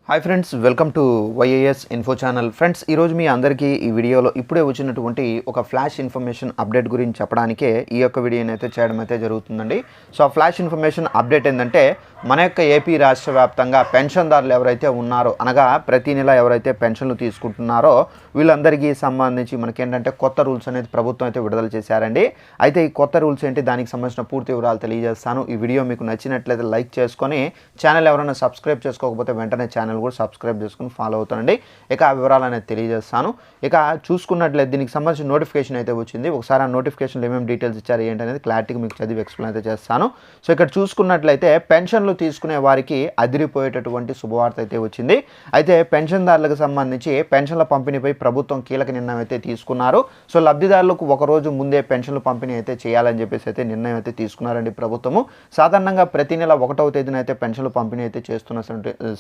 Hi friends, welcome to YAS info channel. Friends, ఈరోజు మీ అందరికీ ఈ వీడియోలో ఇప్పుడే వచ్చినటువంటి ఒక ఫ్లాష్ ఇన్ఫర్మేషన్ అప్డేట్ గురించి చెప్పడానికే ఈ యొక్క వీడియోని అయితే చేయడం అయితే జరుగుతుందండి. సో ఆ ఫ్లాష్ ఇన్ఫర్మేషన్ అప్డేట్ ఏంటంటే, మన యొక్క ఏపీ రాష్ట్ర వ్యాప్తంగా పెన్షన్దారులు ఎవరైతే ఉన్నారో, అనగా ప్రతి నెల ఎవరైతే పెన్షన్లు తీసుకుంటున్నారో వీళ్ళందరికీ సంబంధించి మనకేంటంటే కొత్త రూల్స్ అనేది ప్రభుత్వం అయితే విడుదల చేశారండి. అయితే ఈ కొత్త రూల్స్ ఏంటి, దానికి సంబంధించిన పూర్తి వివరాలు తెలియజేస్తాను. ఈ వీడియో మీకు నచ్చినట్లయితే లైక్ చేసుకొని, ఛానల్ ఎవరైనా సబ్స్క్రైబ్ చేసుకోకపోతే వెంటనే ఛానల్ కూడా సబ్స్క్రైబ్ చేసుకుని ఫాలో అవుతానండి. ఇక ఆ వివరాలు అనేది తెలియజేస్తాను. ఇక చూసుకున్నట్లయితే దీనికి సంబంధించిన నోటిఫికేషన్ అయితే వచ్చింది. ఒకసారి ఆ నోటిఫికేషన్లో ఏమేమి డీటెయిల్స్ ఇచ్చారు ఏంటి అనేది క్లారిటీగా మీకు చదివి ఎక్స్ప్లెయిన్ అయితే చేస్తాను. సో ఇక్కడ చూసుకున్నట్లయితే పెన్షన్లు తీసుకునే వారికి అదిరిపోయేటటువంటి శుభవార్త అయితే వచ్చింది. అయితే పెన్షన్దారులకు సంబంధించి పెన్షన్ల పంపిణీపై ప్రభుత్వం కీలక నిర్ణయం అయితే తీసుకున్నారు. సో లబ్ధిదారులకు ఒకరోజు ముందే పెన్షన్లు పంపిణీ అయితే చేయాలని చెప్పేసి అయితే నిర్ణయం అయితే తీసుకున్నారండి ప్రభుత్వము. సాధారణంగా ప్రతి నెల 1వ తేదీన అయితే పెన్షన్లు పంపిణీ అయితే చేస్తున్న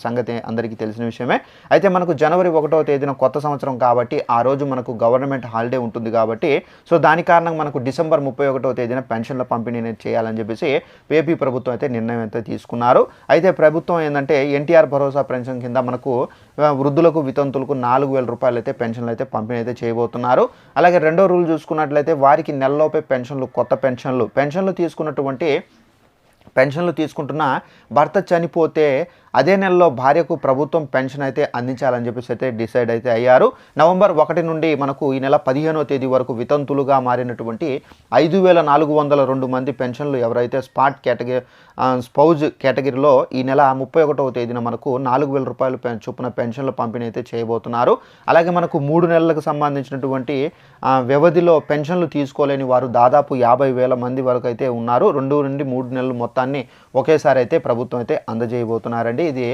సంగతి అందరికీ తెలిసిన విషయమే. అయితే మనకు జనవరి 1వ తేదీన కొత్త సంవత్సరం కాబట్టి ఆ రోజు మనకు గవర్నమెంట్ హాలిడే ఉంటుంది కాబట్టి, సో దాని కారణంగా మనకు డిసెంబర్ 31వ తేదీన పెన్షన్ల పంపిణీ చేయాలని చెప్పేసి ఏపీ ప్రభుత్వం అయితే నిర్ణయం అయితే తీసుకున్నారు. అయితే ప్రభుత్వం ఏంటంటే ఎన్టీఆర్ భరోసా పెన్షన్ కింద మనకు వృద్ధులకు వితంతులకు 4,000 రూపాయలు అయితే పెన్షన్లు అయితే పంపిణీ అయితే చేయబోతున్నారు. అలాగే రెండో రూల్ చూసుకున్నట్లయితే వారికి నెలలోపే పెన్షన్లు, కొత్త పెన్షన్లు తీసుకుంటున్న భర్త చనిపోతే అదే నెలలో భార్యకు ప్రభుత్వం పెన్షన్ అయితే అందించాలని చెప్పేసి అయితే డిసైడ్ అయితే అయ్యారు. నవంబర్ 1 నుండి మనకు ఈ నెల 15వ తేదీ వరకు వితంతులుగా మారినటువంటి 5,402 మంది పెన్షన్లు ఎవరైతే స్పౌజ్ కేటగిరీలో ఈ నెల 31వ తేదీన మనకు 4,000 రూపాయలు చొప్పున పెన్షన్ల పంపిణీ అయితే చేయబోతున్నారు. అలాగే మనకు 3 నెలలకు సంబంధించినటువంటి వ్యవధిలో పెన్షన్లు తీసుకోలేని వారు దాదాపు 50,000 మంది వరకు అయితే ఉన్నారు. 2 నుండి 3 నెలలు మొత్తాన్ని ఒకేసారి అయితే ప్రభుత్వం అయితే అందజేయబోతున్నారండి. ఇది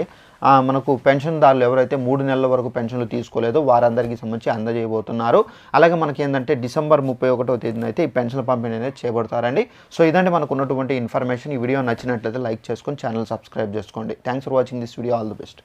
మనకు పెన్షన్దారులు ఎవరైతే 3 నెలల వరకు పెన్షన్లు తీసుకోలేదో వారందరికీ సంబంధించి అందజేయబోతున్నారు. అలాగే మనకి ఏంటంటే డిసెంబర్ 31వ తేదీన అయితే ఈ పెన్షన్ల పంపిణీ అనేది చేయబడతారండి. సో ఇదంటే మనకు ఉన్నటువంటి ఇన్ఫర్మేషన్. ఈ వీడియో నచ్చినట్లయితే లైక్ చేసుకొని ఛానల్ సబ్స్క్రైబ్ చేసుకోండి. Thanks for watching this video. All the best.